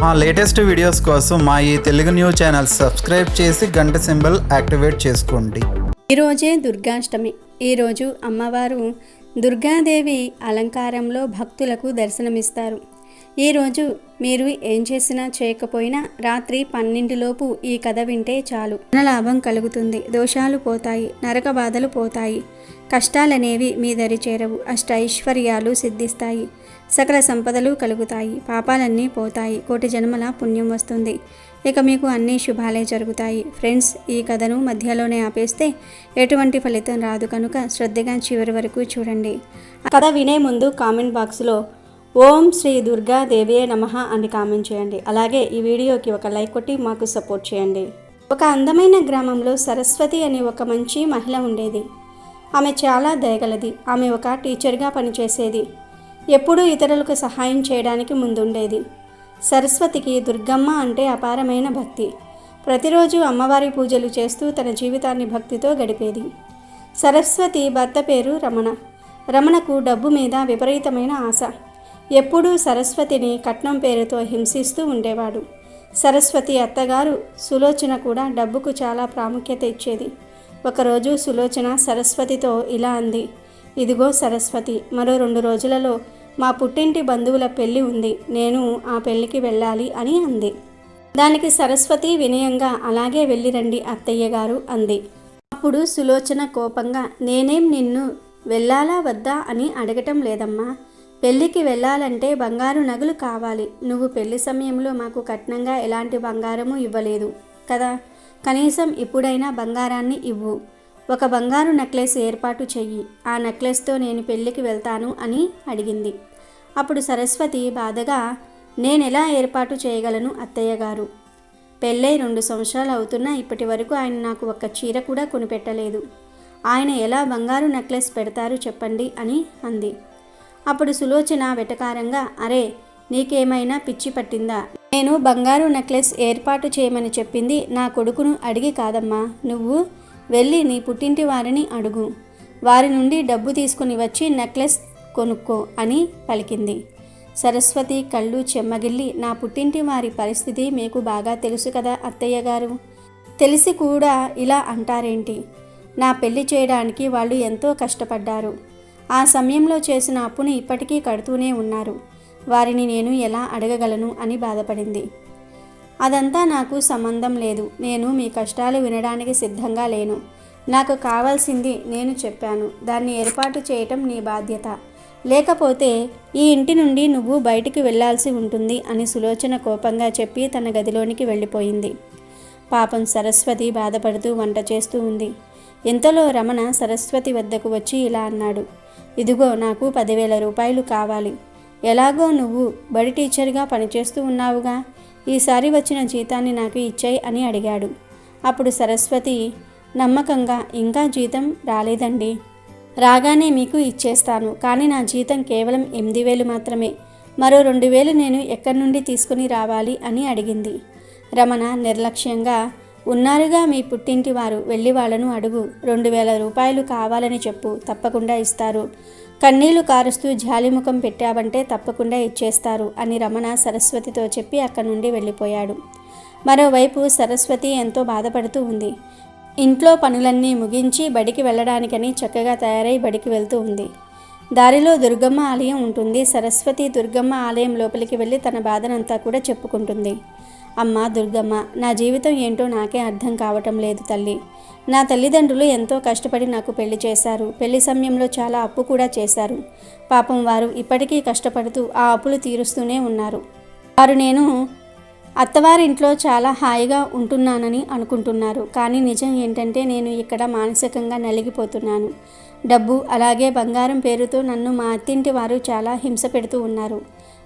మా latest videos కోసం మా ఈ తెలుగు న్యూస్ ఛానల్ సబ్స్క్రైబ్ చేసి గంట సింబల్ యాక్టివేట్ చేసుకోండి. ఈరోజే దుర్గాష్టమి. ఈరోజు అమ్మవారు దుర్గాదేవి అలంకారంలో భక్తులకు దర్శనమిస్తారు. ఈరోజు మీరు ఏం చేసినా చేయకపోయినా రాత్రి 12లోపు ఈ కథ వింటే చాలు. ధనలాభం కలుగుతుంది, దోషాలు పోతాయి, నరక బాధలు పోతాయి, కష్టాలనేవి మీ దరి చేరవు, అష్ట ఐశ్వర్యాలు సిద్ధిస్తాయి, సకల సంపదలు కలుగుతాయి, పాపాలన్నీ పోతాయి, కోటి జన్మల పుణ్యం వస్తుంది. ఇక మీకు అన్ని శుభాలే జరుగుతాయి. ఫ్రెండ్స్, ఈ కథను మధ్యలోనే ఆపేస్తే ఎటువంటి ఫలితం రాదు కనుక శ్రద్ధగా చివరి వరకు చూడండి. కథ వినే ముందు కామెంట్ బాక్స్లో ఓం శ్రీ దుర్గా దేవియే నమః అని కామెంట్ చేయండి. అలాగే ఈ వీడియోకి ఒక లైక్ కొట్టి మాకు సపోర్ట్ చేయండి. ఒక అందమైన గ్రామంలో సరస్వతి అనే ఒక మంచి మహిళ ఉండేది. ఆమె చాలా దయగలది. ఆమె ఒక టీచర్గా పనిచేసేది. ఎప్పుడూ ఇతరులకు సహాయం చేయడానికి ముందుండేది. సరస్వతికి దుర్గమ్మ అంటే అపారమైన భక్తి. ప్రతిరోజు అమ్మవారి పూజలు చేస్తూ తన జీవితాన్ని భక్తితో గడిపేది. సరస్వతి భర్త పేరు రమణ. రమణకు డబ్బు మీద విపరీతమైన ఆశ. ఎప్పుడూ సరస్వతిని కట్నం పేరుతో హింసిస్తూ ఉండేవాడు. సరస్వతి అత్తగారు సులోచన కూడా డబ్బుకు చాలా ప్రాముఖ్యత ఇచ్చేది. ఒకరోజు సులోచన సరస్వతితో ఇలా అంది, ఇదిగో సరస్వతి, మరో 2 రోజులలో మా పుట్టింటి బంధువుల పెళ్ళి ఉంది. నేను ఆ పెళ్ళికి వెళ్ళాలి అని అంది. దానికి సరస్వతి వినయంగా అలాగే వెళ్ళిరండి అత్తయ్య గారు అంది. అప్పుడు సులోచన కోపంగా, నేనేం నిన్ను వెళ్ళాలా వద్దా అని అడగటం లేదమ్మా. పెళ్ళికి వెళ్ళాలంటే బంగారు నగలు కావాలి. నువ్వు పెళ్లి సమయంలో మాకు కట్నంగా ఎలాంటి బంగారము ఇవ్వలేదు కదా, కనీసం ఇప్పుడైనా బంగారాన్ని ఇవ్వు. ఒక బంగారు నెక్లెస్ ఏర్పాటు చెయ్యి. ఆ నెక్లెస్తో నేను పెళ్ళికి వెళ్తాను అని అడిగింది. అప్పుడు సరస్వతి బాధగా, నేనెలా ఏర్పాటు చేయగలను అత్తయ్య గారు? పెళ్ళై 2 సంవత్సరాలు అవుతున్నా ఇప్పటి వరకు ఆయన నాకు ఒక్క చీర కూడా కొనిపెట్టలేదు. ఆయన ఎలా బంగారు నెక్లెస్ పెడతారు చెప్పండి అని అంది. అప్పుడు సులోచన వెటకారంగా, అరే నీకేమైనా పిచ్చి పట్టిందా? నేను బంగారు నెక్లెస్ ఏర్పాటు చేయమని చెప్పింది నా కొడుకును అడిగి కాదమ్మా. నువ్వు వెళ్ళి నీ పుట్టింటి వారిని అడుగు. వారి నుండి డబ్బు తీసుకుని వచ్చి నెక్లెస్ కొనుక్కో అని పలికింది. సరస్వతి కళ్ళు చెమ్మగిల్లి, నా పుట్టింటి వారి పరిస్థితి మీకు బాగా తెలుసు కదా అత్తయ్య గారు. తెలిసి కూడా ఇలా అంటారేంటి? నా పెళ్లి చేయడానికి వాళ్ళు ఎంతో కష్టపడ్డారు. ఆ సమయంలో చేసిన అప్పుని ఇప్పటికీ కడుతూనే ఉన్నారు. వారిని నేను ఎలా అడగగలను అని బాధపడింది. అదంతా నాకు సంబంధం లేదు. నేను మీ కష్టాలు వినడానికి సిద్ధంగా లేను. నాకు కావాల్సింది నేను చెప్పాను. దాన్ని ఏర్పాటు చేయటం నీ బాధ్యత. లేకపోతే ఈ ఇంటి నుండి నువ్వు బయటికి వెళ్లాల్సి ఉంటుంది అని సులోచన కోపంగా చెప్పి తన గదిలోనికి వెళ్ళిపోయింది. పాపం సరస్వతి బాధపడుతూ వంట చేస్తూ ఉంది. ఇంతలో రమణ సరస్వతి వద్దకు వచ్చి ఇలా అన్నాడు, ఇదిగో నాకు 10,000 రూపాయలు కావాలి. ఎలాగో నువ్వు బడి టీచర్గా పనిచేస్తూ ఉన్నావుగా, ఈసారి వచ్చిన జీతాన్ని నాకు ఇచ్చేయి అని అడిగాడు. అప్పుడు సరస్వతి నమ్మకంగా, ఇంకా జీతం రాలేదండి, రాగానే మీకు ఇచ్చేస్తాను. కానీ నా జీతం కేవలం 8,000 మాత్రమే. మరో 2,000 నేను ఎక్కడి నుండి తీసుకుని రావాలి అని అడిగింది. రమణ నిర్లక్ష్యంగా, ఉన్నారుగా మీ పుట్టింటి వారు, వెళ్ళి వాళ్ళను అడుగు. 2,000 రూపాయలు కావాలని చెప్పు, తప్పకుండా ఇస్తారు. కన్నీళ్లు కారుస్తూ జాలిముఖం పెట్టావంటే తప్పకుండా ఇచ్చేస్తారు అని రమణ సరస్వతితో చెప్పి అక్కడి నుండి వెళ్ళిపోయాడు. మరోవైపు సరస్వతి ఎంతో బాధపడుతూ ఉంది. ఇంట్లో పనులన్నీ ముగించి బడికి వెళ్ళడానికని చక్కగా తయారై బడికి వెళ్తూ ఉంది. దారిలో దుర్గమ్మ ఆలయం ఉంటుంది. సరస్వతి దుర్గమ్మ ఆలయం లోపలికి వెళ్ళి తన బాధనంతా కూడా చెప్పుకుంటుంది. అమ్మ దుర్గమ్మ, నా జీవితం ఏంటో నాకే అర్థం కావటం లేదు తల్లి. నా తల్లిదండ్రులు ఎంతో కష్టపడి నాకు పెళ్లి చేశారు. పెళ్లి సమయంలో చాలా అప్పు కూడా చేశారు. పాపం వారు ఇప్పటికీ కష్టపడుతూ ఆ అప్పులు తీరుస్తూనే ఉన్నారు. వారు నేను అత్తవారింట్లో చాలా హాయిగా ఉంటున్నానని అనుకుంటున్నారు. కానీ నిజం ఏంటంటే నేను ఇక్కడ మానసికంగా నలిగిపోతున్నాను. డబ్బు అలాగే బంగారం పేరుతో నన్ను మా అత్తింటి వారు చాలా హింస పెడుతూ ఉన్నారు.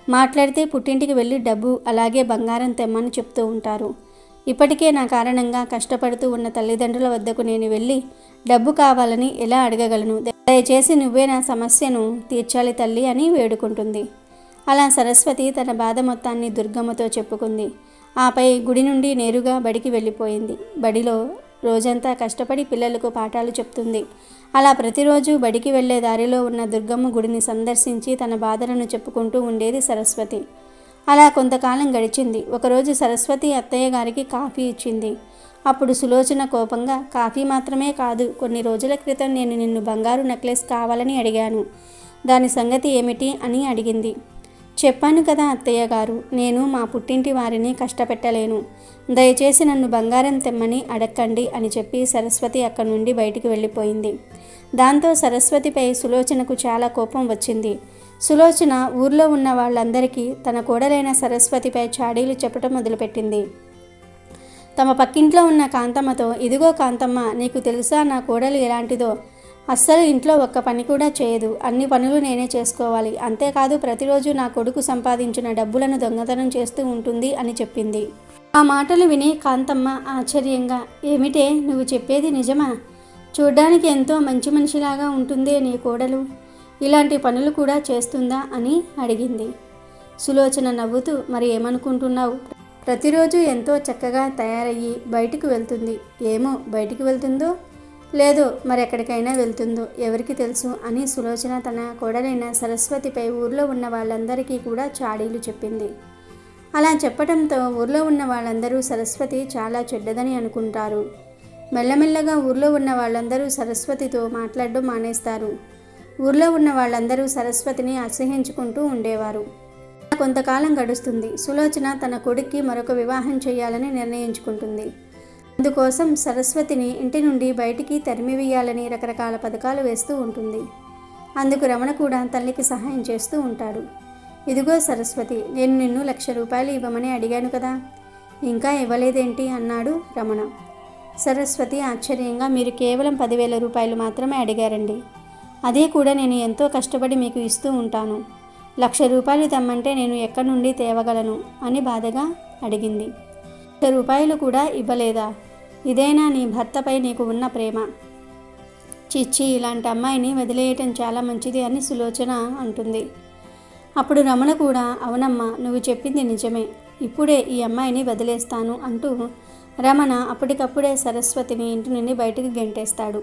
మాట్లాడితే పుట్టింటికి వెళ్ళి డబ్బు అలాగే బంగారం తెమ్మని చెప్తూ ఉంటారు. ఇప్పటికే నా కారణంగా కష్టపడుతూ ఉన్న తల్లిదండ్రుల వద్దకు నేను వెళ్ళి డబ్బు కావాలని ఎలా అడగగలను? దయచేసి నువ్వే నా సమస్యను తీర్చాలి తల్లి అని వేడుకుంటుంది. అలా సరస్వతి తన బాధ మొత్తాన్ని దుర్గమ్మతో చెప్పుకుంది. ఆపై గుడి నుండి నేరుగా బడికి వెళ్ళిపోయింది. బడిలో రోజంతా కష్టపడి పిల్లలకు పాఠాలు చెప్తుంది. అలా ప్రతిరోజు బడికి వెళ్లే దారిలో ఉన్న దుర్గమ్మ గుడిని సందర్శించి తన బాధలను చెప్పుకుంటూ ఉండేది సరస్వతి. అలా కొంతకాలం గడిచింది. ఒకరోజు సరస్వతి అత్తయ్య గారికి కాఫీ ఇచ్చింది. అప్పుడు సులోచన కోపంగా, కాఫీ మాత్రమే కాదు, కొన్ని రోజుల క్రితం నేను నిన్ను బంగారు నెక్లెస్ కావాలని అడిగాను, దాని సంగతి ఏమిటి అని అడిగింది. చెప్పాను కదా అత్తయ్య గారు, నేను మా పుట్టింటి వారిని కష్టపెట్టలేను, దయచేసి నన్ను బంగారం తెమ్మని అడక్కండి అని చెప్పి సరస్వతి అక్కడి నుండి బయటికి వెళ్ళిపోయింది. దాంతో సరస్వతిపై సులోచనకు చాలా కోపం వచ్చింది. సులోచన ఊర్లో ఉన్న వాళ్ళందరికీ తన కోడలైన సరస్వతిపై చాడీలు చెప్పడం మొదలుపెట్టింది. తమ పక్కింట్లో ఉన్న కాంతమ్మతో, ఇదిగో కాంతమ్మ, నీకు తెలుసా నా కోడలు ఎలాంటిదో, అస్సలు ఇంట్లో ఒక్క పని కూడా చేయదు, అన్ని పనులు నేనే చేసుకోవాలి, అంతేకాదు ప్రతిరోజు నా కొడుకు సంపాదించిన డబ్బులను దొంగతనం చేస్తూ ఉంటుంది అని చెప్పింది. ఆ మాటలు విని కాంతమ్మ ఆశ్చర్యంగా, ఏమిటే నువ్వు చెప్పేది నిజమా? చూడ్డానికి ఎంతో మంచి మనిషిలాగా ఉంటుందే నీ కోడలు, ఇలాంటి పనులు కూడా చేస్తుందా అని అడిగింది. సులోచన నవ్వుతూ, మరి ఏమనుకుంటున్నావు, ప్రతిరోజు ఎంతో చక్కగా తయారయ్యి బయటికి వెళ్తుంది, ఏమో బయటికి వెళ్తుందో లేదో మరెక్కడికైనా వెళ్తుందో ఎవరికి తెలుసు అని సులోచన తన కోడలైన సరస్వతిపై ఊర్లో ఉన్న వాళ్ళందరికీ కూడా చాడీలు చెప్పింది. అలా చెప్పడంతో ఊర్లో ఉన్న వాళ్ళందరూ సరస్వతి చాలా చెడ్డదని అనుకుంటారు. మెల్లమెల్లగా ఊర్లో ఉన్న వాళ్ళందరూ సరస్వతితో మాట్లాడడం మానేస్తారు. ఊర్లో ఉన్న వాళ్ళందరూ సరస్వతిని అసహ్యించుకుంటూ ఉండేవారు. కొంతకాలం గడుస్తుంది. సులోచన తన కొడుక్కి మరొక వివాహం చేయాలని నిర్ణయించుకుంటుంది. అందుకోసం సరస్వతిని ఇంటి నుండి బయటికి తరిమివేయాలని రకరకాల పథకాలు వేస్తూ ఉంటుంది. అందుకు రమణ కూడా తల్లికి సహాయం చేస్తూ ఉంటాడు. ఇదిగో సరస్వతి, నేను నిన్ను 1,00,000 రూపాయలు ఇవ్వమని అడిగాను కదా, ఇంకా ఇవ్వలేదేంటి అన్నాడు రమణ. సరస్వతి ఆశ్చర్యంగా, మీరు కేవలం 10,000 రూపాయలు మాత్రమే అడిగారండి, అదే కూడా నేను ఎంతో కష్టపడి మీకు ఇస్తూ ఉంటాను, 1,00,000 రూపాయలు తెమ్మంటే నేను ఎక్కడి నుండి తేవగలను అని బాధగా అడిగింది. 1,00,000 రూపాయలు కూడా ఇవ్వలేదా? ఇదేనా నీ భర్తపై నీకు ఉన్న ప్రేమ? చిచ్చి, ఇలాంటి అమ్మాయిని వదిలేయటం చాలా మంచిది అని సులోచన అంటుంది. అప్పుడు రమణ కూడా, అవునమ్మా, నువ్వు చెప్పింది నిజమే, ఇప్పుడే ఈ అమ్మాయిని వదిలేస్తాను అంటూ రమణ అప్పటికప్పుడే సరస్వతిని ఇంటి నుండి బయటకు గెంటేస్తాడు.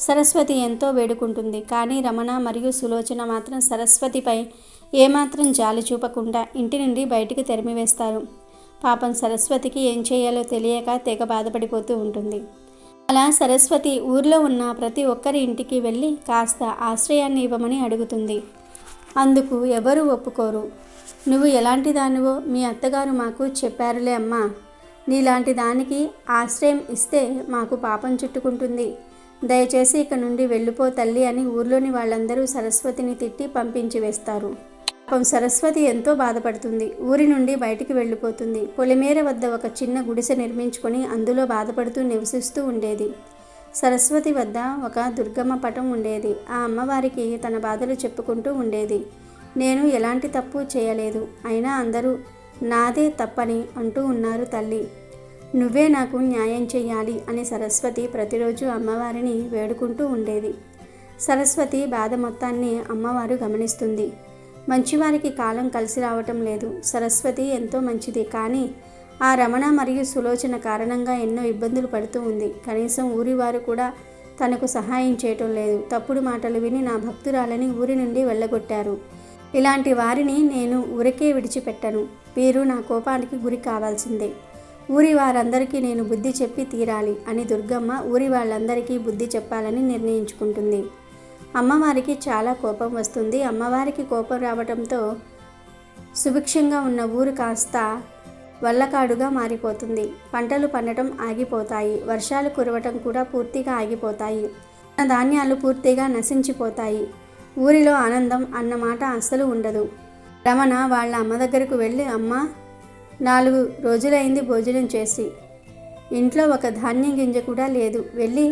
సరస్వతి ఎంతో వేడుకుంటుంది. కానీ రమణ మరియు సులోచన మాత్రం సరస్వతిపై ఏమాత్రం జాలి చూపకుండా ఇంటి నుండి బయటికి తరిమివేస్తారు. పాపం సరస్వతికి ఏం చేయాలో తెలియక తెగ బాధపడిపోతూ ఉంటుంది. అలా సరస్వతి ఊర్లో ఉన్న ప్రతి ఒక్కరి ఇంటికి వెళ్ళి కాస్త ఆశ్రయాన్ని ఇవ్వమని అడుగుతుంది. అందుకు ఎవరూ ఒప్పుకోరు. నువ్వు ఎలాంటి దానివో మీ అత్తగారు మాకు చెప్పారులే అమ్మా, నీలాంటి దానికి ఆశ్రయం ఇస్తే మాకు పాపం చుట్టుకుంటుంది, దయచేసి ఇక నుండి వెళ్ళిపో తల్లి అని ఊర్లోని వాళ్ళందరూ సరస్వతిని తిట్టి పంపించి వేస్తారు. పాపం సరస్వతి ఎంతో బాధపడుతుంది. ఊరి నుండి బయటికి వెళ్ళిపోతుంది. పొలిమేర వద్ద ఒక చిన్న గుడిసె నిర్మించుకొని అందులో బాధపడుతూ నివసిస్తూ ఉండేది. సరస్వతి వద్ద ఒక దుర్గమ్మ పటం ఉండేది. ఆ అమ్మవారికి తన బాధలు చెప్పుకుంటూ ఉండేది. నేను ఎలాంటి తప్పు చేయలేదు, అయినా అందరూ నాదే తప్పని అంటూ ఉన్నారు తల్లి, నువ్వే నాకు న్యాయం చెయ్యాలి అని సరస్వతి ప్రతిరోజు అమ్మవారిని వేడుకుంటూ ఉండేది. సరస్వతి బాధ మొత్తాన్ని అమ్మవారు గమనిస్తుంది. మంచివారికి కాలం కలిసి రావటం లేదు. సరస్వతి ఎంతో మంచిది, కానీ ఆ రమణ మరియు సులోచన కారణంగా ఎన్నో ఇబ్బందులు పడుతూ ఉంది. కనీసం ఊరి వారు కూడా తనకు సహాయం చేయటం లేదు. తప్పుడు మాటలు విని నా భక్తురాలని ఊరి నుండి వెళ్ళగొట్టారు. ఇలాంటి వారిని నేను ఊరికే విడిచిపెట్టను. వీరు నా కోపానికి గురి కావాల్సిందే. ఊరి వారందరికీ నేను బుద్ధి చెప్పి తీరాలి అని దుర్గమ్మ ఊరి వాళ్ళందరికీ బుద్ధి చెప్పాలని నిర్ణయించుకుంటుంది. అమ్మవారికి చాలా కోపం వస్తుంది. అమ్మవారికి కోపం రావడంతో సుభిక్షంగా ఉన్న ఊరు కాస్త వల్లకాడుగా మారిపోతుంది. పంటలు పండటం ఆగిపోతాయి. వర్షాలు కురవటం కూడా పూర్తిగా ఆగిపోతాయి. ధాన్యాలు పూర్తిగా నశించిపోతాయి. ఊరిలో ఆనందం అన్నమాట అస్సలు ఉండదు. రమణ వాళ్ళ అమ్మ దగ్గరకు వెళ్ళి, అమ్మ, 4 రోజులైంది భోజనం చేసి, ఇంట్లో ఒక ధాన్యం గింజ కూడా లేదు, వెళ్ళి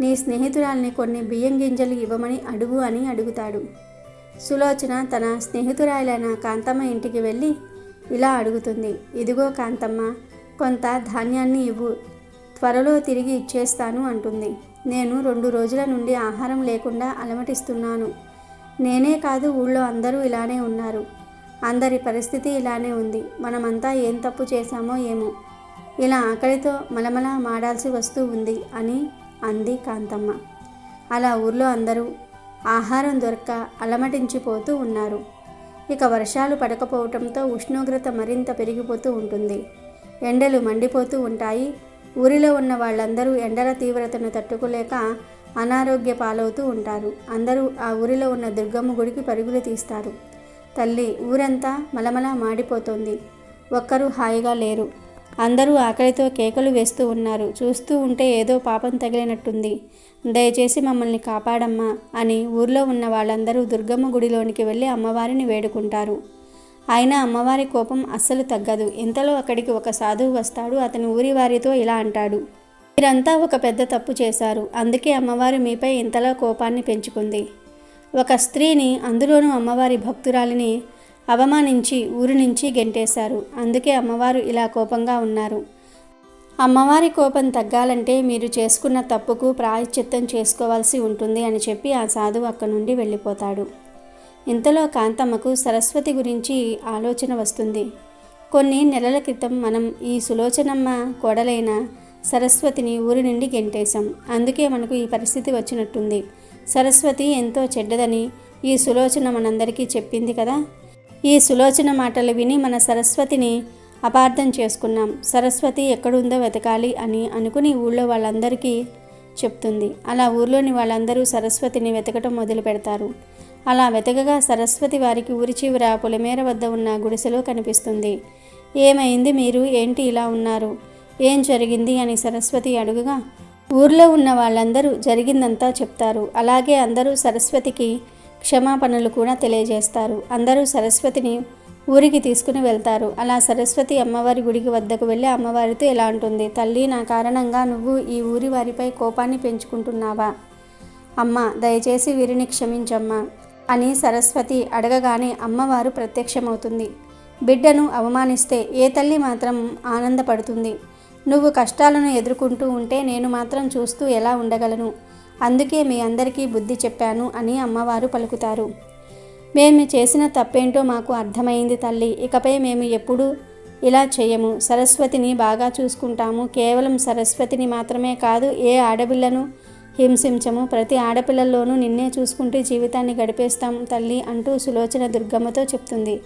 నీ స్నేహితురాల్ని కొన్ని బియ్యం గింజలు ఇవ్వమని అడుగు అని అడుగుతాడు. సులోచన తన స్నేహితురాలైన కాంతమ్మ ఇంటికి వెళ్ళి ఇలా అడుగుతుంది. ఇదిగో కాంతమ్మ, కొంత ధాన్యాన్ని ఇవ్వు, త్వరలో తిరిగి ఇచ్చేస్తాను అంటుంది. నేను 2 రోజుల నుండి ఆహారం లేకుండా అలమటిస్తున్నాను. నేనే కాదు, ఊళ్ళో అందరూ ఇలానే ఉన్నారు. అందరి పరిస్థితి ఇలానే ఉంది. మనమంతా ఏం తప్పు చేశామో ఏమో, ఇలా ఆకలితో మలమల మాడాల్సి వస్తూ ఉంది అని అంది కాంతమ్మ. అలా ఊర్లో అందరూ ఆహారం దొరక్క అలమటించిపోతూ ఉన్నారు. ఇక వర్షాలు పడకపోవటంతో ఉష్ణోగ్రత మరింత పెరిగిపోతూ ఉంటుంది. ఎండలు మండిపోతూ ఉంటాయి. ఊరిలో ఉన్న వాళ్ళందరూ ఎండల తీవ్రతను తట్టుకోలేక అనారోగ్య పాలవుతూ ఉంటారు. అందరూ ఆ ఊరిలో ఉన్న దుర్గమ్మ గుడికి పరుగులు తీస్తారు. తల్లి, ఊరంతా మలమలా మాడిపోతోంది. ఒక్కరూ హాయిగా లేరు. అందరూ ఆకలితో కేకలు వేస్తూ ఉన్నారు. చూస్తూ ఉంటే ఏదో పాపం తగిలినట్టుంది. దయచేసి మమ్మల్ని కాపాడమ్మా అని ఊర్లో ఉన్న వాళ్ళందరూ దుర్గమ్మ గుడిలోనికి వెళ్ళి అమ్మవారిని వేడుకుంటారు. అయినా అమ్మవారి కోపం అస్సలు తగ్గదు. ఇంతలో అక్కడికి ఒక సాధువు వస్తాడు. అతను ఊరి వారితో ఇలా అంటాడు: మీరంతా ఒక పెద్ద తప్పు చేశారు. అందుకే అమ్మవారు మీపై ఇంతలా కోపాన్ని పెంచుకుంది. ఒక స్త్రీని, అందులోనూ అమ్మవారి భక్తురాలిని అవమానించి ఊరి నుంచి గెంటేశారు. అందుకే అమ్మవారు ఇలా కోపంగా ఉన్నారు. అమ్మవారి కోపం తగ్గాలంటే మీరు చేసుకున్న తప్పుకు ప్రాయశ్చిత్తం చేసుకోవాల్సి ఉంటుంది అని చెప్పి ఆ సాధువు అక్కడి నుండి వెళ్ళిపోతాడు. ఇంతలో కాంతమ్మకు సరస్వతి గురించి ఆలోచన వస్తుంది. కొన్ని నెలల క్రితం మనం ఈ సులోచనమ్మ కోడలైన సరస్వతిని ఊరి నుండి గెంటేశాం. అందుకే మనకు ఈ పరిస్థితి వచ్చినట్టుంది. సరస్వతి ఎంతో చెడ్డదని ఈ సులోచన మనందరికీ చెప్పింది కదా. ఈ సులోచన మాటలు విని మన సరస్వతిని అపార్థం చేసుకున్నాం. సరస్వతి ఎక్కడుందో వెతకాలి అని అనుకుని ఊళ్ళో వాళ్ళందరికీ చెప్తుంది. అలా ఊర్లోని వాళ్ళందరూ సరస్వతిని వెతకటం మొదలు పెడతారు. అలా వెతకగా సరస్వతి వారికి ఊరి చివర పొలిమేర వద్ద ఉన్న గుడిసెలో కనిపిస్తుంది. ఏమైంది, మీరు ఏంటి ఇలా ఉన్నారు, ఏం జరిగింది అని సరస్వతి అడుగుగా ఊర్లో ఉన్న వాళ్ళందరూ జరిగిందంతా చెప్తారు. అలాగే అందరూ సరస్వతికి క్షమాపణలు కూడా తెలియజేస్తారు. అందరూ సరస్వతిని ఊరికి తీసుకుని వెళ్తారు. అలా సరస్వతి అమ్మవారి గుడికి వద్దకు వెళ్ళి అమ్మవారితో ఇలా అంటుంది: తల్లి, నా కారణంగా నువ్వు ఈ ఊరి వారిపై కోపాన్ని పెంచుకుంటున్నావా? అమ్మ, దయచేసి వీరిని క్షమించమ్మా అని సరస్వతి అడగగానే అమ్మవారు ప్రత్యక్షమవుతుంది. బిడ్డను అవమానిస్తే ఏ తల్లి మాత్రం ఆనందపడుతుంది? నువ్వు కష్టాలను ఎదుర్కొంటూ ఉంటే నేను మాత్రం చూస్తూ ఎలా ఉండగలను? అందుకే మీ అందరికీ బుద్ధి చెప్పాను అని అమ్మవారు పలుకుతారు. మేము చేసిన తప్పేంటో మాకు అర్థమైంది తల్లి. ఇకపై మేము ఎప్పుడూ ఇలా చేయము. సరస్వతిని బాగా చూసుకుంటాము. కేవలం సరస్వతిని మాత్రమే కాదు, ఏ ఆడపిల్లను హింసించము. ప్రతి ఆడపిల్లల్లోనూ నిన్నే చూసుకుంటూ జీవితాన్ని గడిపేస్తాం తల్లి అంటూ సులోచన దుర్గమ్మతో చెప్తుంది.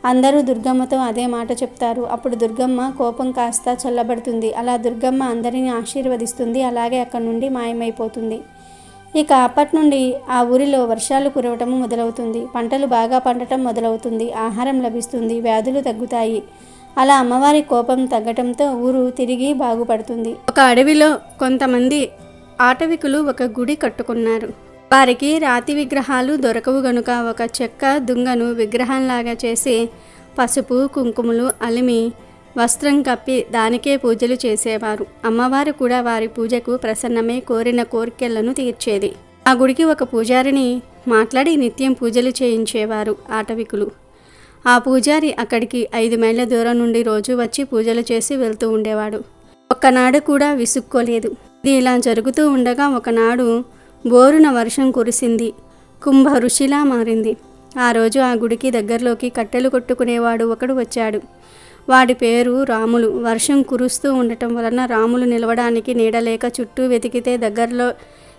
అందరూ దుర్గమ్మతో అదే మాట చెప్తారు. అప్పుడు దుర్గమ్మ కోపం కాస్త చల్లబడుతుంది. అలా దుర్గమ్మ అందరినీ ఆశీర్వదిస్తుంది. అలాగే అక్కడి నుండి మాయమైపోతుంది. ఇక అప్పటి నుండి ఆ ఊరిలో వర్షాలు కురవటము మొదలవుతుంది. పంటలు బాగా పండటం మొదలవుతుంది. ఆహారం లభిస్తుంది. వ్యాధులు తగ్గుతాయి. అలా అమ్మవారి కోపం తగ్గటంతో ఊరు తిరిగి బాగుపడుతుంది. ఒక అడవిలో కొంతమంది ఆటవికులు ఒక గుడి కట్టుకున్నారు. వారికి రాతి విగ్రహాలు దొరకవు గనుక ఒక చెక్క దుంగను విగ్రహంలాగా చేసి పసుపు కుంకుమలు అలిమి వస్త్రం కప్పి దానికే పూజలు చేసేవారు. అమ్మవారు కూడా వారి పూజకు ప్రసన్నమే, కోరిన కోరికలను తీర్చేది. ఆ గుడికి ఒక పూజారిని మాట్లాడి నిత్యం పూజలు చేయించేవారు ఆటవికులు. ఆ పూజారి అక్కడికి 5 మైళ్ళ దూరం నుండి రోజు వచ్చి పూజలు చేసి వెళ్తూ ఉండేవాడు. ఒక్కనాడు కూడా విసుక్కోలేదు. ఇది ఇలా జరుగుతూ ఉండగా ఒకనాడు బోరున వర్షం కురిసింది. కుంభ ఋషిలా మారింది. ఆ రోజు ఆ గుడికి దగ్గరలోకి కట్టెలు కొట్టుకునేవాడు ఒకడు వచ్చాడు. వాడి పేరు రాములు. వర్షం కురుస్తూ ఉండటం వలన రాములు నిలవడానికి నీడలేక చుట్టూ వెతికితే దగ్గరలో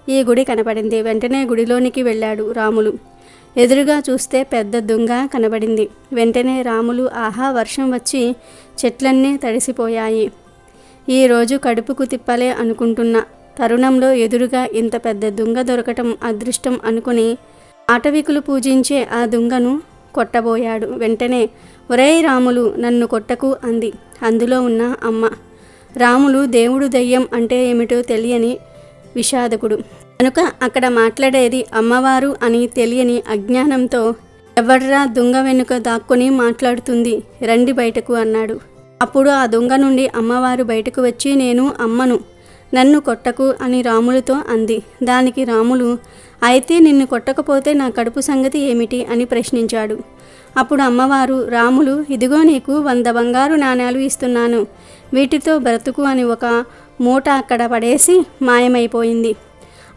ఈ గుడి కనపడింది. వెంటనే గుడిలోనికి వెళ్ళాడు రాములు. ఎదురుగా చూస్తే పెద్ద దుంగ కనబడింది. వెంటనే రాములు, ఆహా, వర్షం వచ్చి చెట్లన్నీ తడిసిపోయాయి. ఈరోజు కడుపుకు తిప్పలే అనుకుంటున్న తరుణంలో ఎదురుగా ఇంత పెద్ద దుంగ దొరకటం అదృష్టం అనుకుని ఆటవికులు పూజించే ఆ దుంగను కొట్టబోయాడు. వెంటనే, ఒరేయ్ రాములు, నన్ను కొట్టకు అంది అందులో ఉన్న అమ్మ. రాములు దేవుడు దయ్యం అంటే ఏమిటో తెలియని విషాదకుడు కనుక అక్కడ మాట్లాడేది అమ్మవారు అని తెలియని అజ్ఞానంతో, ఎవడ్రా దుంగ వెనుక దాక్కుని మాట్లాడుతుంది, రండి బయటకు అన్నాడు. అప్పుడు ఆ దుంగ నుండి అమ్మవారు బయటకు వచ్చి, నేను అమ్మను, నన్ను కొట్టకు అని రాములతో అంది. దానికి రాములు, అయితే నిన్ను కొట్టకపోతే నా కడుపు సంగతి ఏమిటి అని ప్రశ్నించాడు. అప్పుడు అమ్మవారు, రాములు, ఇదిగో నీకు 100 బంగారు నాణేలు ఇస్తున్నాను, వీటితో బ్రతుకు అని ఒక మూట అక్కడ పడేసి మాయమైపోయింది.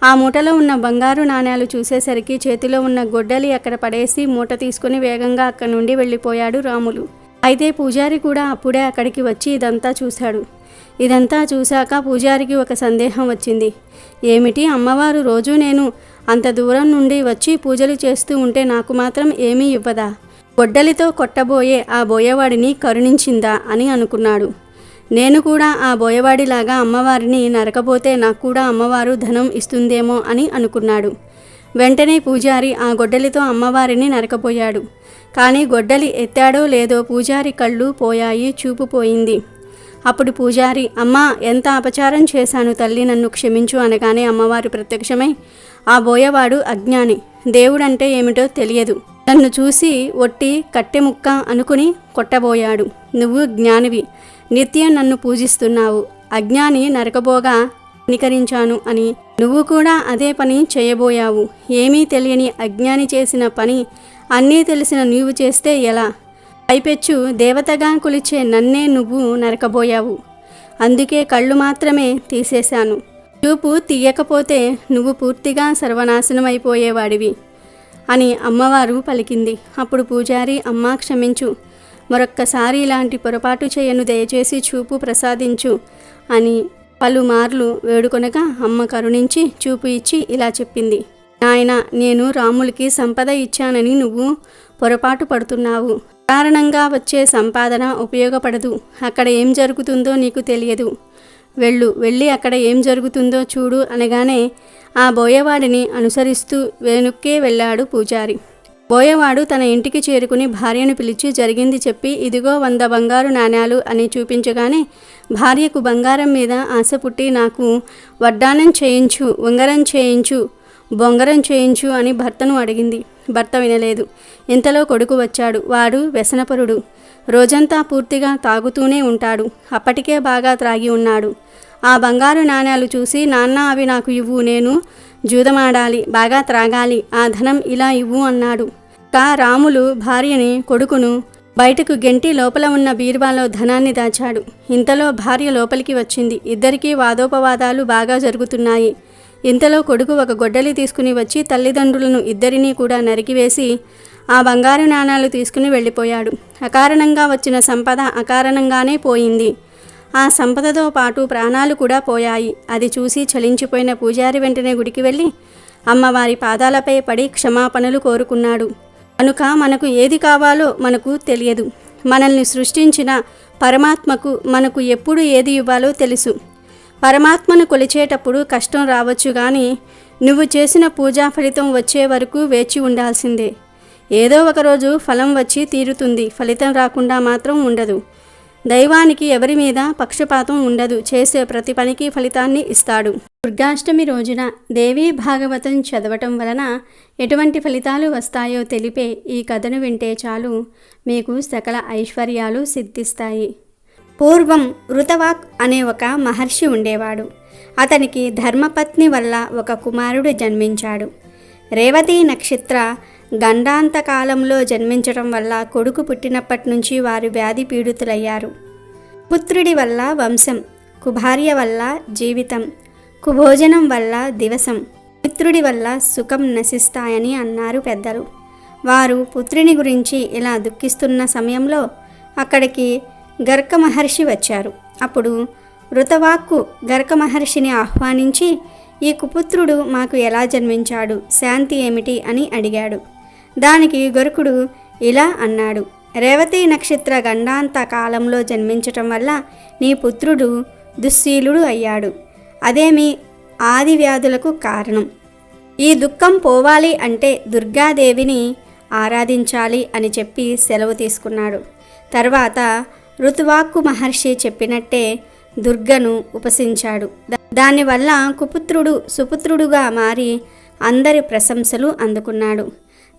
ఆ మూటలో ఉన్న బంగారు నాణేలు చూసేసరికి చేతిలో ఉన్న గొడ్డలి అక్కడ పడేసి మూట తీసుకుని వేగంగా అక్కడి నుండి వెళ్ళిపోయాడు రాములు. అయితే పూజారి కూడా అప్పుడే అక్కడికి వచ్చి ఇదంతా చూశాడు. ఇదంతా చూశాక పూజారికి ఒక సందేహం వచ్చింది. ఏమిటి, అమ్మవారు రోజు నేను అంత దూరం నుండి వచ్చి పూజలు చేస్తూ ఉంటే నాకు మాత్రం ఏమీ ఇవ్వదా? గొడ్డలితో కొట్టబోయే ఆ బోయవాడిని కరుణించిందా అని అనుకున్నాడు. నేను కూడా ఆ బోయవాడిలాగా అమ్మవారిని నరకబోతే నాకు కూడా అమ్మవారు ధనం ఇస్తుందేమో అని అనుకున్నాడు. వెంటనే పూజారి ఆ గొడ్డలితో అమ్మవారిని నరకబోయాడు. కానీ గొడ్డలి ఎత్తాడో లేదో పూజారి కళ్ళు పోయాయి, చూపు పోయింది. అప్పుడు పూజారి, అమ్మా, ఎంత అపచారం చేశాను తల్లి, నన్ను క్షమించు అనగానే అమ్మవారు ప్రత్యక్షమై, ఆ బోయవాడు అజ్ఞాని, దేవుడంటే ఏమిటో తెలియదు, నన్ను చూసి ఒట్టి కట్టె ముక్క అనుకుని కొట్టబోయాడు. నువ్వు జ్ఞానివి, నిత్యం నన్ను పూజిస్తున్నావు, అజ్ఞాని నరకబోగా నికరించాను అని నువ్వు కూడా అదే పని చేయబోయావు. ఏమీ తెలియని అజ్ఞాని చేసిన పని అన్నీ తెలిసిన నీవు చేస్తే ఎలా? పైపెచ్చు దేవతగా కొలిచే నన్నే నువ్వు నరకబోయావు. అందుకే కళ్ళు మాత్రమే తీసేశాను. చూపు తీయకపోతే నువ్వు పూర్తిగా సర్వనాశనమైపోయేవాడివి అని అమ్మవారు పలికింది. అప్పుడు పూజారి, అమ్మా క్షమించు, మరొక్కసారి ఇలాంటి పొరపాటు చేయను, దయచేసి చూపు ప్రసాదించు అని పలుమార్లు వేడుకొనగా అమ్మ కరుణించి చూపు ఇచ్చి ఇలా చెప్పింది, నాయన, నేను రాములకి సంపద ఇచ్చానని నువ్వు పొరపాటు పడుతున్నావు. కారణంగా వచ్చే సంపాదన ఉపయోగపడదు. అక్కడ ఏం జరుగుతుందో నీకు తెలియదు. వెళ్ళి అక్కడ ఏం జరుగుతుందో చూడు అనగానే ఆ బోయవాడిని అనుసరిస్తూ వెనుక్కే వెళ్ళాడు పూజారి. బోయవాడు తన ఇంటికి చేరుకుని భార్యను పిలిచి జరిగింది చెప్పి, ఇదిగో 100 బంగారు నాణ్యాలు అని చూపించగానే భార్యకు బంగారం మీద ఆశ పుట్టి, నాకు వడ్డానం చేయించు, ఉంగరం చేయించు, బొంగరం చేయించు అని భర్తను అడిగింది. భర్త వినలేదు. ఇంతలో కొడుకు వచ్చాడు. వాడు వ్యసనపరుడు. రోజంతా పూర్తిగా తాగుతూనే ఉంటాడు. అప్పటికే బాగా త్రాగి ఉన్నాడు. ఆ బంగారు నాణ్యాలు చూసి, నాన్న, అవి నాకు ఇవ్వు, నేను జూదమాడాలి, బాగా త్రాగాలి, ఆ ధనం ఇలా ఇవ్వు అన్నాడు. రాములు భార్యని, కొడుకును బయటకు గెంటి లోపల ఉన్న బీరువాలో ధనాన్ని దాచాడు. ఇంతలో భార్య లోపలికి వచ్చింది. ఇద్దరికీ వాదోపవాదాలు బాగా జరుగుతున్నాయి. ఇంతలో కొడుకు ఒక గొడ్డలి తీసుకుని వచ్చి తల్లిదండ్రులను ఇద్దరినీ కూడా నరికివేసి ఆ బంగారు నాణాలు తీసుకుని వెళ్ళిపోయాడు. అకారణంగా వచ్చిన సంపద అకారణంగానే పోయింది. ఆ సంపదతో పాటు ప్రాణాలు కూడా పోయాయి. అది చూసి చలించిపోయిన పూజారి వెంటనే గుడికి వెళ్ళి అమ్మవారి పాదాలపై పడి క్షమాపణలు కోరుకున్నాడు. కనుక మనకు ఏది కావాలో మనకు తెలియదు. మనల్ని సృష్టించిన పరమాత్మకు మనకు ఎప్పుడు ఏది ఇవ్వాలో తెలుసు. పరమాత్మను కొలిచేటప్పుడు కష్టం రావచ్చు, కానీ నువ్వు చేసిన పూజా ఫలితం వచ్చే వరకు వేచి ఉండాల్సిందే. ఏదో ఒకరోజు ఫలం వచ్చి తీరుతుంది. ఫలితం రాకుండా మాత్రం ఉండదు. దైవానికి ఎవరి మీద పక్షపాతం ఉండదు. చేసే ప్రతి పనికి ఫలితాన్ని ఇస్తాడు. దుర్గాష్టమి రోజున దేవీ భాగవతం చదవటం వలన ఎటువంటి ఫలితాలు వస్తాయో తెలిపే ఈ కథను వింటే చాలు, మీకు సకల ఐశ్వర్యాలు సిద్ధిస్తాయి. పూర్వం ఋతవాక్ అనే ఒక మహర్షి ఉండేవాడు. అతనికి ధర్మపత్ని వల్ల ఒక కుమారుడు జన్మించాడు. రేవతి నక్షత్ర గండాంతకాలంలో జన్మించడం వల్ల కొడుకు పుట్టినప్పటి నుంచి వారు వ్యాధి పీడితులయ్యారు. పుత్రుడి వల్ల వంశం, కుభార్య వల్ల జీవితం, కుభోజనం వల్ల దివసం, మిత్రుడి వల్ల సుఖం నశిస్తాయని అన్నారు పెద్దలు. వారు పుత్రుని గురించి ఇలా దుఃఖిస్తున్న సమయంలో అక్కడికి గర్క మహర్షి వచ్చారు. అప్పుడు ఋతవాక్కు గర్క మహర్షిని ఆహ్వానించి, ఈ కుపుత్రుడు మాకు ఎలా జన్మించాడు, శాంతి ఏమిటి అని అడిగాడు. దానికి గరుకుడు ఇలా అన్నాడు, రేవతి నక్షత్ర గండాంత కాలంలో జన్మించటం వల్ల నీ పుత్రుడు దుశ్శీలుడు అయ్యాడు. అదే మీ ఆది వ్యాధులకు కారణం. ఈ దుఃఖం పోవాలి అంటే దుర్గాదేవిని ఆరాధించాలి అని చెప్పి సెలవు తీసుకున్నాడు. తర్వాత ఋతువాక్కు మహర్షి చెప్పినట్టే దుర్గను ఉపాసించాడు. దానివల్ల కుపుత్రుడు సుపుత్రుడుగా మారి అందరి ప్రశంసలు అందుకున్నాడు.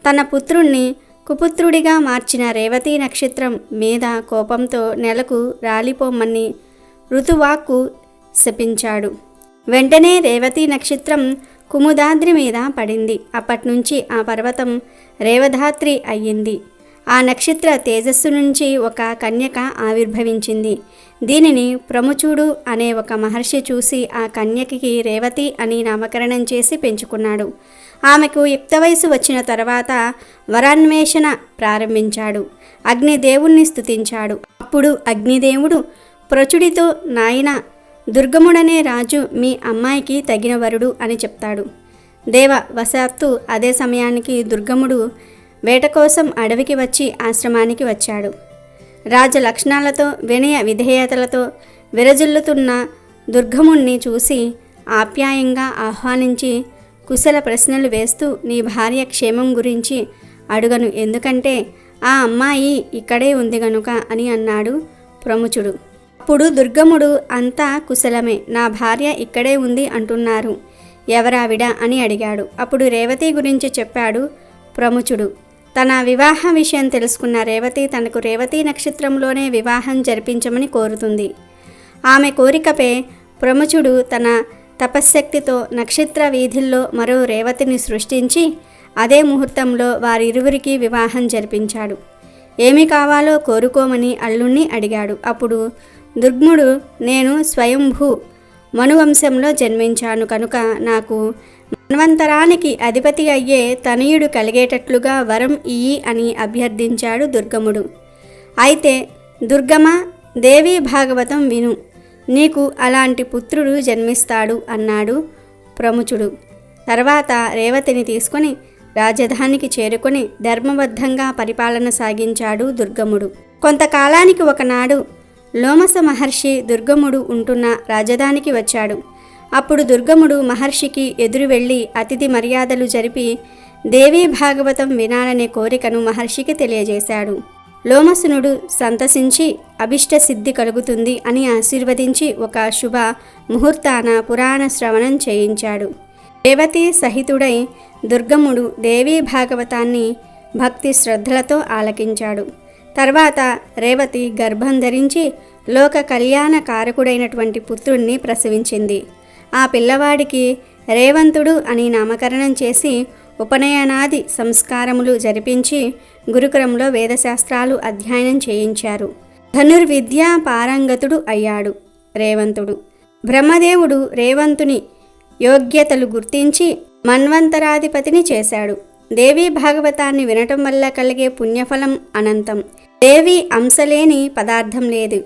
తన పుత్రుణ్ణి కుపుత్రుడిగా మార్చిన రేవతి నక్షత్రం మీద కోపంతో నెలకు రాలిపోమని ఋతువాక్కు శపించాడు. వెంటనే రేవతి నక్షత్రం కుముదాద్రి మీద పడింది. అప్పటినుంచి ఆ పర్వతం రేవధాత్రి అయ్యింది. ఆ నక్షత్ర తేజస్సు నుంచి ఒక కన్యక ఆవిర్భవించింది. దీనిని ప్రముచుడు అనే ఒక మహర్షి చూసి ఆ కన్యకకి రేవతి అని నామకరణం చేసి పెంచుకున్నాడు. ఆమెకు యుక్త వయసు వచ్చిన తర్వాత వరాన్వేషణ ప్రారంభించాడు. అగ్నిదేవుణ్ణి స్తుతించాడు. అప్పుడు అగ్నిదేవుడు ప్రచుడితో, నాయన, దుర్గముడనే రాజు మీ అమ్మాయికి తగిన వరుడు అని చెప్తాడు. దేవ వశాత్తు అదే సమయానికి దుర్గముడు వేట కోసం అడవికి వచ్చి ఆశ్రమానికి వచ్చాడు. రాజ లక్షణాలతో వినయ విధేయతలతో విరజిల్లుతున్న దుర్గముణ్ణి చూసి ఆప్యాయంగా ఆహ్వానించి కుశల ప్రశ్నలు వేస్తూ నీ భార్య క్షేమం గురించి అడుగను, ఎందుకంటే ఆ అమ్మాయి ఇక్కడే ఉంది గనుక అని అన్నాడు ప్రముచుడు. అప్పుడు దుర్గముడు అంతా కుశలమే, నా భార్య ఇక్కడే ఉంది అంటున్నారు, ఎవరావిడ అని అడిగాడు. అప్పుడు రేవతి గురించి చెప్పాడు ప్రముచుడు. తన వివాహ విషయం తెలుసుకున్న రేవతి తనకు రేవతి నక్షత్రంలోనే వివాహం జరిపించమని కోరుతుంది. ఆమె కోరికపై ప్రముచుడు తన తపశ్శక్తితో నక్షత్ర వీధుల్లో మరో రేవతిని సృష్టించి అదే ముహూర్తంలో వారిరువురికి వివాహం జరిపించాడు. ఏమి కావాలో కోరుకోమని అల్లుణ్ణి అడిగాడు. అప్పుడు దుర్గముడు, నేను స్వయంభూ మనువంశంలో జన్మించాను కనుక నాకు మన్వంతరానికి అధిపతి అయ్యే తనయుడు కలిగేటట్లుగా వరం ఇయ్యి అని అభ్యర్థించాడు దుర్గముడు. అయితే దుర్గమ, దేవీ భాగవతం విను, నీకు అలాంటి పుత్రుడు జన్మిస్తాడు అన్నాడు ప్రముచుడు. తర్వాత రేవతిని తీసుకొని రాజధానికి చేరుకొని ధర్మబద్ధంగా పరిపాలన సాగించాడు దుర్గముడు. కొంతకాలానికి ఒకనాడు లోమస మహర్షి దుర్గముడు ఉంటున్న రాజధానికి వచ్చాడు. అప్పుడు దుర్గముడు మహర్షికి ఎదురు వెళ్ళి అతిథి మర్యాదలు జరిపి దేవీ భాగవతం వినాలనే కోరికను మహర్షికి తెలియజేశాడు. లోమసునుడు సంతసించి అభిష్ట సిద్ధి కలుగుతుంది అని ఆశీర్వదించి ఒక శుభ ముహూర్తాన పురాణ శ్రవణం చేయించాడు. రేవతి సహితుడై దుర్గముడు దేవీ భాగవతాన్ని భక్తి శ్రద్ధలతో ఆలకించాడు. తర్వాత రేవతి గర్భం ధరించి లోక కళ్యాణ కారకుడైనటువంటి పుత్రుణ్ణి ప్రసవించింది. ఆ పిల్లవాడికి రేవంతుడు అని నామకరణం చేసి ఉపనయనాది సంస్కారములు జరిపించి గురుకులంలో వేదశాస్త్రాలు అధ్యయనం చేయించారు. ధనుర్విద్యా పారంగతుడు అయ్యాడు రేవంతుడు. బ్రహ్మదేవుడు రేవంతుని యోగ్యతలు గుర్తించి మన్వంతరాధిపతిని చేశాడు. దేవీ భాగవతాన్ని వినటం వల్ల కలిగే పుణ్యఫలం అనంతం. దేవి అంశలేని పదార్థం లేదు,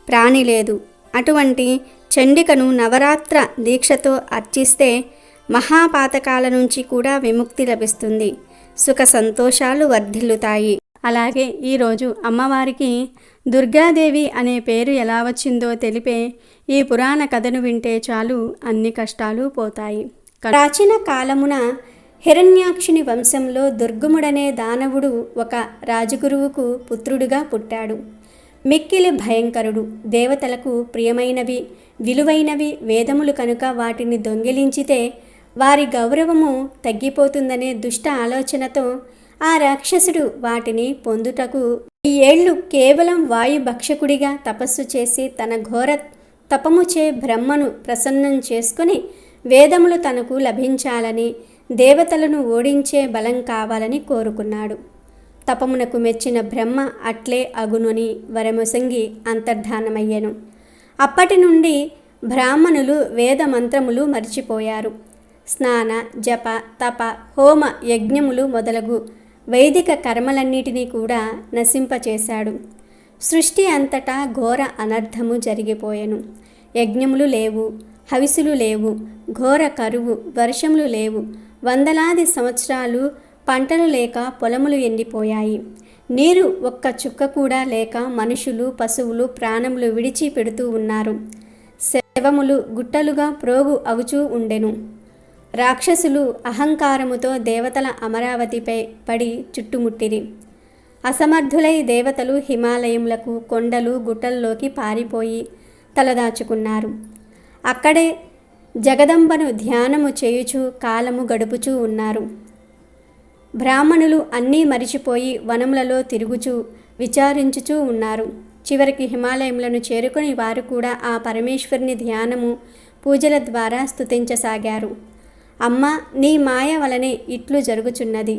ప్రాణి లేదు. అటువంటి చండికను నవరాత్ర దీక్షతో అర్చిస్తే మహాపాతకాల నుంచి కూడా విముక్తి లభిస్తుంది, సుఖ సంతోషాలు వర్ధిల్లుతాయి. అలాగే ఈరోజు అమ్మవారికి దుర్గాదేవి అనే పేరు ఎలా వచ్చిందో తెలిపే ఈ పురాణ కథను వింటే చాలు అన్ని కష్టాలు పోతాయి. ప్రాచీన కాలమున హిరణ్యాక్షుని వంశంలో దుర్గముడనే దానవుడు ఒక రాజగురువుకు పుత్రుడుగా పుట్టాడు. మిక్కిలి భయంకరుడు. దేవతలకు ప్రియమైనవి విలువైనవి వేదములు కనుక వాటిని దొంగిలించితే వారి గౌరవము తగ్గిపోతుందనే దుష్ట ఆలోచనతో ఆ రాక్షసుడు వాటిని పొందుటకు 1000 ఏళ్ళు కేవలం వాయుభక్షకుడిగా తపస్సు చేసి తన ఘోర తపముచే బ్రహ్మను ప్రసన్నం చేసుకుని వేదములు తనకు లభించాలని, దేవతలను ఓడించే బలం కావాలని కోరుకున్నాడు. తపమునకు మెచ్చిన బ్రహ్మ అట్లే అగునని వరమొసంగి అంతర్ధానమయ్యెను. అప్పటి నుండి బ్రాహ్మణులు వేద మంత్రములు మర్చిపోయారు. స్నాన, జప, తప, హోమ, యజ్ఞములు మొదలగు వైదిక కర్మలన్నిటినీ కూడా నశింపచేశాడు. సృష్టి అంతటా ఘోర అనర్థము జరిగిపోయెను. యజ్ఞములు లేవు, హవిసులు లేవు, ఘోర కరువు, వర్షములు లేవు. వందలాది సంవత్సరాలు పంటలు లేక పొలములు ఎండిపోయాయి. నీరు ఒక్క చుక్క కూడా లేక మనుషులు, పశువులు ప్రాణములు విడిచి పెడుతూ ఉన్నారు. శవములు గుట్టలుగా ప్రోగు అవుచూ ఉండెను. రాక్షసులు అహంకారముతో దేవతల అమరావతిపై పడి చుట్టుముట్టిరి. అసమర్థులై దేవతలు హిమాలయములకు, కొండలు, గుట్టల్లోకి పారిపోయి తలదాచుకున్నారు. అక్కడే జగదంబను ధ్యానము చేయుచు కాలము గడుపుచూ ఉన్నారు. బ్రాహ్మణులు అన్నీ మరిచిపోయి వనములలో తిరుగుచూ విచారించుచూ ఉన్నారు. చివరికి హిమాలయములను చేరుకుని వారు కూడా ఆ పరమేశ్వరుని ధ్యానము, పూజల ద్వారా స్తుతించసాగారు. అమ్మ, నీ మాయ వలనే ఇట్లు జరుగుచున్నది.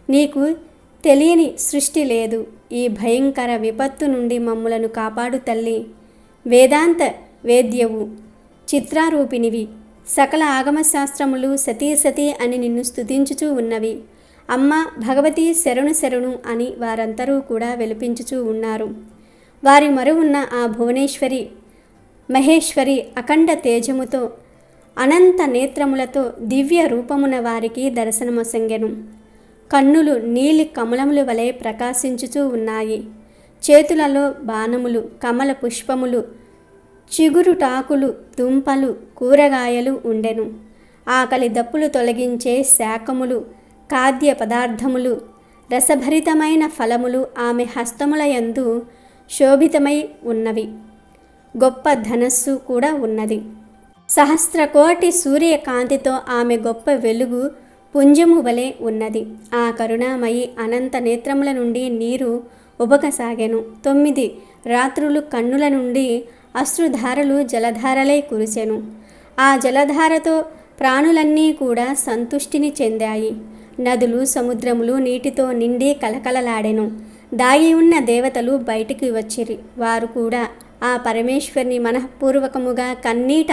నీకు తెలియని సృష్టి లేదు. ఈ భయంకర విపత్తు నుండి మమ్ములను కాపాడు తల్లి. వేదాంత వేద్యవు, చిత్రారూపిణివి, సకల ఆగమశాస్త్రములు సతీ సతీ అని నిన్ను స్తుతించుచూ ఉన్నవి. అమ్మ భగవతి శరణు శరణు అని వారందరూ కూడా వెలిపించుచూ ఉన్నారు. వారి మరువున్న ఆ భువనేశ్వరి మహేశ్వరి అఖండ తేజముతో అనంత నేత్రములతో దివ్య రూపమున వారికి దర్శనమొసంగెను. కన్నులు నీలి కమలముల వలె ప్రకాశించుతూ ఉన్నాయి. చేతులలో బాణములు, కమల పుష్పములు, చిగురుటాకులు, దుంపలు, కూరగాయలు ఉండెను. ఆకలి దప్పులు తొలగించే శాకములు, ఖాద్య పదార్థములు, రసభరితమైన ఫలములు ఆమె హస్తముల యందు శోభితమై ఉన్నవి. గొప్ప ధనస్సు కూడా ఉన్నది. సహస్రకోటి సూర్యకాంతితో ఆమె గొప్ప వెలుగు పుంజము వలె ఉన్నది. ఆ కరుణామయి అనంత నేత్రముల నుండి నీరు ఉబకసాగెను. 9 రాత్రులు కన్నుల నుండి అశ్రుధారలు జలధారలై కురిసెను. ఆ జలధారతో ప్రాణులన్నీ కూడా సంతుష్టిని చెందాయి. నదులు, సముద్రములు నీటితో నిండి కలకలలాడెను. దాగి ఉన్న దేవతలు బయటికి వచ్చిరి. వారు కూడా ఆ పరమేశ్వరిని మనఃపూర్వకముగా కన్నీట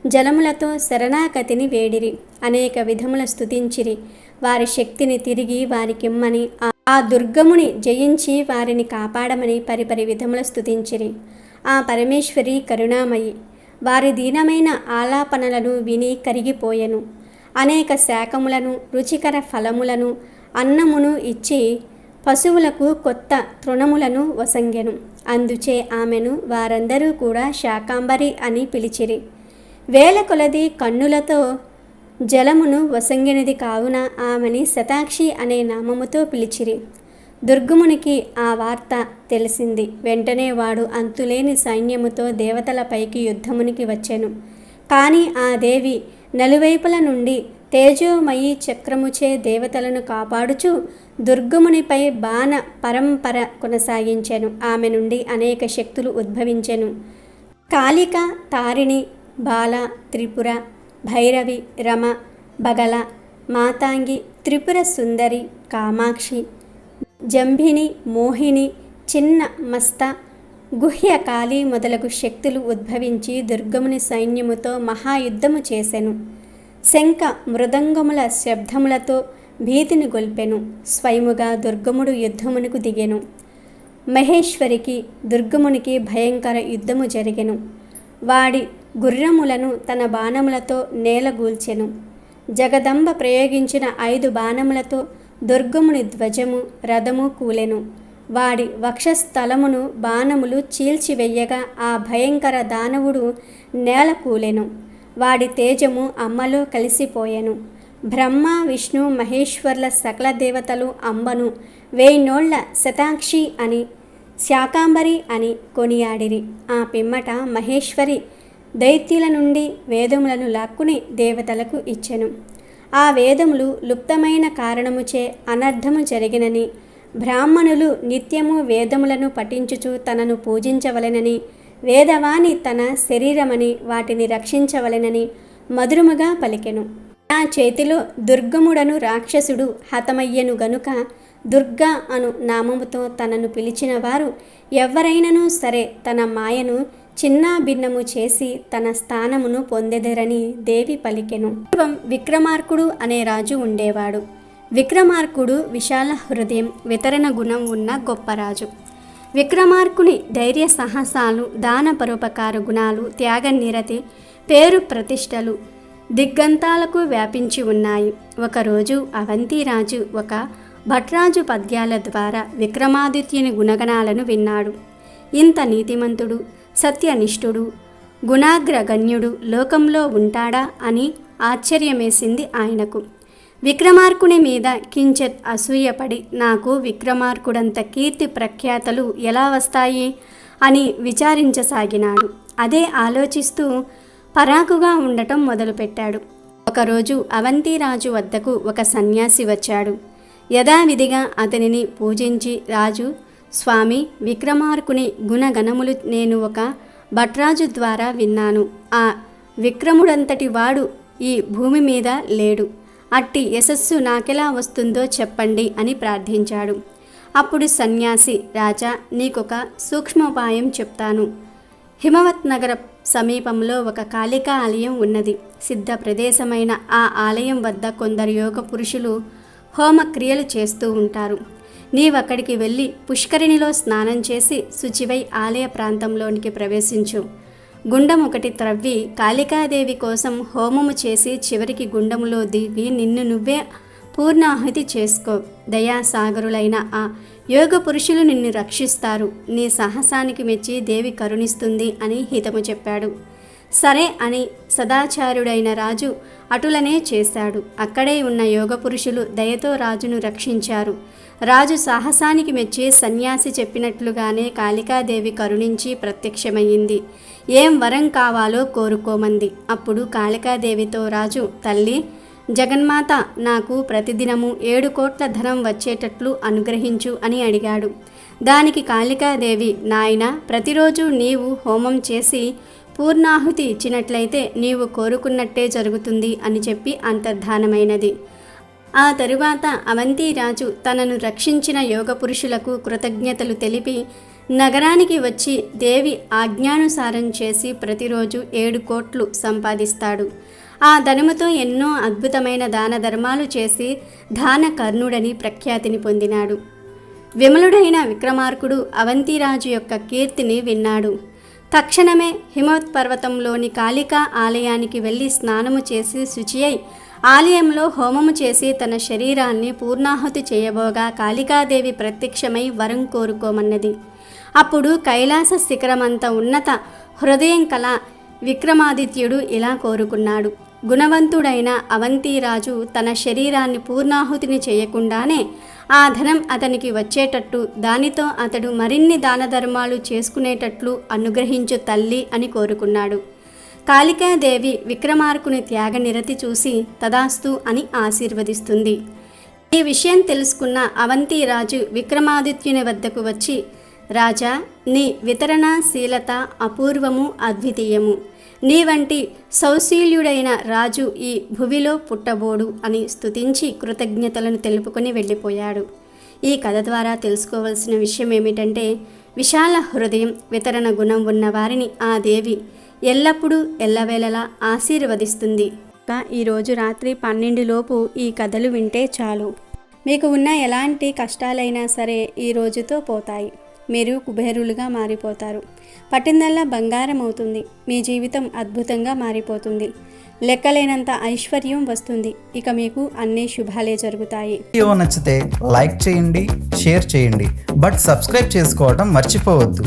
జలములతో శరణాగతిని వేడిరి. అనేక విధముల స్తుతించిరి. వారి శక్తిని తిరిగి వారికిమ్మని, ఆ దుర్గముని జయించి వారిని కాపాడమని పరిపరి విధముల స్తుతించిరి. ఆ పరమేశ్వరి కరుణామయి వారి దీనమైన ఆలాపనలను విని కరిగిపోయెను. అనేక శాకములను, రుచికర ఫలములను, అన్నమును ఇచ్చి పశువులకు కొత్త తృణములను వసంగెను. అందుచే ఆమెను వారందరూ కూడా శాకాంబరి అని పిలిచిరి. వేల కొలది కన్నులతో జలమును వసంగినది కావున ఆమెని శతాక్షి అనే నామముతో పిలిచిరి. దుర్గమునికి ఆ వార్త తెలిసింది. వెంటనే వాడు అంతులేని సైన్యముతో దేవతలపైకి యుద్ధమునికి వచ్చెను. కానీ ఆ దేవి నలువైపుల నుండి తేజోమయీ చక్రముచే దేవతలను కాపాడుచు దుర్గమునిపై బాణ పరంపర కొనసాగించెను. ఆమె నుండి అనేక శక్తులు ఉద్భవించెను. కాళిక, తారిణి, బాల, త్రిపుర, భైరవి, రమ, బగల, మాతాంగి, త్రిపుర సుందరి, కామాక్షి, జంభిని, మోహిని, చిన్న మస్త, గుహ్యకాళి మొదలగు శక్తులు ఉద్భవించి దుర్గముని సైన్యముతో మహాయుద్ధము చేసెను. శంఖ మృదంగముల శబ్దములతో భీతిని గొల్పెను. స్వయముగా దుర్గముడు యుద్ధమునకు దిగెను. మహేశ్వరికి దుర్గమునికి భయంకర యుద్ధము జరిగెను. వాడి గుర్రములను తన బాణములతో నేలగూల్చెను. జగదంబ ప్రయోగించిన 5 బాణములతో దుర్గముని ధ్వజము, రథము కూలెను. వాడి వక్షస్థలమును బాణములు చీల్చివెయ్యగా ఆ భయంకర దానవుడు నేల కూలెను. వాడి తేజము అమ్మలో కలిసిపోయెను. బ్రహ్మ, విష్ణు, మహేశ్వర్ల సకల దేవతలు అంబను 1000 నోళ్ల శతాక్షి అని, శాకాంబరి అని కొనియాడిరి. ఆ పిమ్మట మహేశ్వరి దైత్యుల నుండి వేదములను లాక్కుని దేవతలకు ఇచ్చెను. ఆ వేదములు లుప్తమైన కారణముచే అనర్థము జరిగినని, బ్రాహ్మణులు నిత్యము వేదములను పఠించుచు తనను పూజించవలెనని, వేదవాణి తన శరీరమని వాటిని రక్షించవలెనని మధురముగా పలికెను. నా చేతిలో దుర్గముడను రాక్షసుడు హతమయ్యను గనుక దుర్గా అను నామముతో తనను పిలిచిన వారు ఎవ్వరైనను సరే తన మాయను చిన్నాభిన్నము చేసి తన స్థానమును పొందెదరని దేవి పలికెను. పూర్వం విక్రమార్కుడు అనే రాజు ఉండేవాడు. విక్రమార్కుడు విశాల హృదయం, వితరణ గుణం ఉన్న గొప్ప రాజు. విక్రమార్కుని ధైర్య సాహసాలు, దాన పరోపకార గుణాలు, త్యాగ నిరతి, పేరు ప్రతిష్టలు దిగ్గంతాలకు వ్యాపించి ఉన్నాయి. ఒకరోజు అవంతిరాజు ఒక భట్రాజు పద్యాల ద్వారా విక్రమాదిత్యుని గుణగణాలను విన్నాడు. ఇంత నీతిమంతుడు, సత్యనిష్ఠుడు, గుణాగ్రగణ్యుడు లోకంలో ఉంటాడా అని ఆశ్చర్యమేసింది ఆయనకు. విక్రమార్కుని మీద కించిత్ అసూయపడి నాకు విక్రమార్కుడంత కీర్తి ప్రఖ్యాతలు ఎలా వస్తాయి అని విచారించసాగినాడు. అదే ఆలోచిస్తూ పరాకుగా ఉండటం మొదలుపెట్టాడు. ఒకరోజు అవంతిరాజు వద్దకు ఒక సన్యాసి వచ్చాడు. యథావిధిగా అతనిని పూజించి రాజు, స్వామి, విక్రమార్కుని గుణగణములు నేను ఒక భట్రాజు ద్వారా విన్నాను. ఆ విక్రముడంతటి వాడు ఈ భూమి మీద లేడు. అట్టి యశస్సు నాకెలా వస్తుందో చెప్పండి అని ప్రార్థించాడు. అప్పుడు సన్యాసి, రాజా, నీకొక సూక్ష్మోపాయం చెప్తాను. హిమవత్ నగర సమీపంలో ఒక కాళికా ఆలయం ఉన్నది. సిద్ధ ప్రదేశమైన ఆ ఆలయం వద్ద కొందరు యోగ పురుషులు హోమక్రియలు చేస్తూ ఉంటారు. నీవక్కడికి వెళ్ళి పుష్కరిణిలో స్నానం చేసి శుచివై ఆలయ ప్రాంతంలోనికి ప్రవేశించు. గుండం ఒకటి త్రవ్వి కాళికాదేవి కోసం హోమము చేసి చివరికి గుండములో దిగి నిన్ను నువ్వే పూర్ణాహుతి చేసుకో. దయాసాగరులైన ఆ యోగ పురుషులు నిన్ను రక్షిస్తారు. నీ సాహసానికి మెచ్చి దేవి కరుణిస్తుంది అని హితము చెప్పాడు. సరే అని సదాచారుడైన రాజు అటులనే చేశాడు. అక్కడే ఉన్న యోగ పురుషులు దయతో రాజును రక్షించారు. రాజు సాహసానికి మెచ్చి సన్యాసి చెప్పినట్లుగానే కాళికాదేవి కరుణించి ప్రత్యక్షమయ్యింది. ఏం వరం కావాలో కోరుకోమంది. అప్పుడు కాళికాదేవితో రాజు, తల్లి జగన్మాత, నాకు ప్రతిదినము 7 కోట్ల ధనం వచ్చేటట్లు అనుగ్రహించు అని అడిగాడు. దానికి కాళికాదేవి, నాయన, ప్రతిరోజు నీవు హోమం చేసి పూర్ణాహుతి ఇచ్చినట్లయితే నీవు కోరుకున్నట్టే జరుగుతుంది అని చెప్పి అంతర్ధానమైనది. ఆ తరువాత అవంతిరాజు తనను రక్షించిన యోగ పురుషులకు కృతజ్ఞతలు తెలిపి నగరానికి వచ్చి దేవి ఆజ్ఞానుసారం చేసి ప్రతిరోజు 7 కోట్లు సంపాదిస్తాడు. ఆ ధనముతో ఎన్నో అద్భుతమైన దాన ధర్మాలు చేసి దానకర్ణుడని ప్రఖ్యాతిని పొందినాడు. విమలుడైన విక్రమార్కుడు అవంతిరాజు యొక్క కీర్తిని విన్నాడు. తక్షణమే హిమవత్పర్వతంలోని కాళికా ఆలయానికి వెళ్ళి స్నానము చేసి శుచి అయి ఆలయంలో హోమము చేసి తన శరీరాన్ని పూర్ణాహుతి చేయబోగా కాళికాదేవి ప్రత్యక్షమై వరం కోరుకోమన్నది. అప్పుడు కైలాస శిఖరమంత ఉన్నత హృదయం కల విక్రమాదిత్యుడు ఇలా కోరుకున్నాడు. గుణవంతుడైన అవంతిరాజు తన శరీరాన్ని పూర్ణాహుతిని చేయకుండానే ఆ ధనం అతనికి వచ్చేటట్టు, దానితో అతడు మరిన్ని దాన ధర్మాలు చేసుకునేటట్లు అనుగ్రహించు తల్లి అని కోరుకున్నాడు. కాళికాదేవి విక్రమార్కుని త్యాగనిరతి చూసి తదాస్తు అని ఆశీర్వదిస్తుంది. ఈ విషయం తెలుసుకున్న అవంతిరాజు విక్రమాదిత్యుని వద్దకు వచ్చి, రాజా, నీ వితరణశీలత అపూర్వము, అద్వితీయము. నీ వంటి సౌశీల్యుడైన రాజు ఈ భువిలో పుట్టబోడు అని స్తుతించి కృతజ్ఞతలను తెలుపుకొని వెళ్ళిపోయాడు. ఈ కథ ద్వారా తెలుసుకోవాల్సిన విషయం ఏమిటంటే, విశాల హృదయం, వితరణ గుణం ఉన్న వారిని ఆ దేవి ఎల్లప్పుడూ ఎల్లవేళలా ఆశీర్వదిస్తుంది. ఈరోజు రాత్రి 12 లోపు ఈ కథలు వింటే చాలు. మీకు ఉన్న ఎలాంటి కష్టాలైనా సరే ఈ రోజుతో పోతాయి. మీరు కుబేరులుగా మారిపోతారు. పట్టిందల్లా బంగారం అవుతుంది. మీ జీవితం అద్భుతంగా మారిపోతుంది. లెక్కలేనంత ఐశ్వర్యం వస్తుంది. ఇక మీకు అన్ని శుభాలే జరుగుతాయి. వీడియో నచ్చితే లైక్ చేయండి, షేర్ చేయండి, బట్ సబ్స్క్రైబ్ చేసుకోవడం మర్చిపోవద్దు.